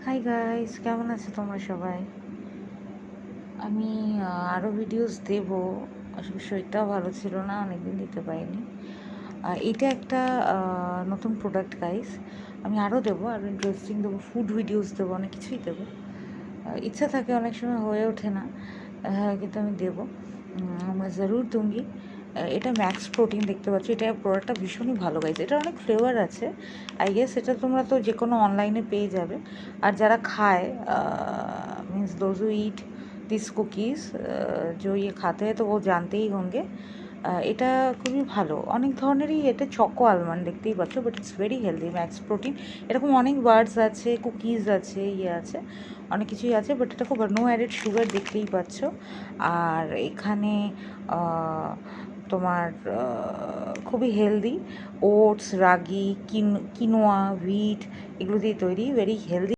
Hi guys, কেমন আছো তোমরা সবাই? আমি আরও ভিডিওস দেব। আসলে শরীরটাও ভালো ছিল না, অনেকদিন দিতে পারিনি। এটা একটা নতুন প্রোডাক্ট গাইস। আমি আরও দেবো, আরও ইন্টারেস্টিং দেবো, ফুড ভিডিওস দেবো, অনেক কিছুই দেবো। ইচ্ছা থাকে, অনেক সময় হয়ে ওঠে না, কিন্তু আমি দেবো। मैं ज़रूर दूंगी। এটা ম্যাক্স প্রোটিন দেখতে পাচ্ছ। এটা প্রোডাক্টটা ভীষণই ভালো গাইজ। এটা অনেক ফ্লেভার আছে, আই গেস। এটা তোমরা তো যে কোনো অনলাইনে পেয়ে যাবে। আর যারা খায়, means those who eat this cookies, जो ये खाते हैं तो वो जानते ही होंगे। এটা খুবই ভালো। অনেক ধরনেরই এটা চকো আলমন্ড দেখতেই পাচ্ছ, but it's very healthy, max protein. এরকম অনেক বার্ডস আছে, কুকিজ আছে, ইয়ে আছে, অনেক কিছুই আছে, বাট এটা খুব নো অ্যাডেড সুগার দেখতেই পাচ্ছ। আর এখানে তোমার খুবই হেলদি। ওটস, রাগি, কিনোয়া, হুইট, এগুলো দিয়ে তৈরি, ভেরি হেলদি।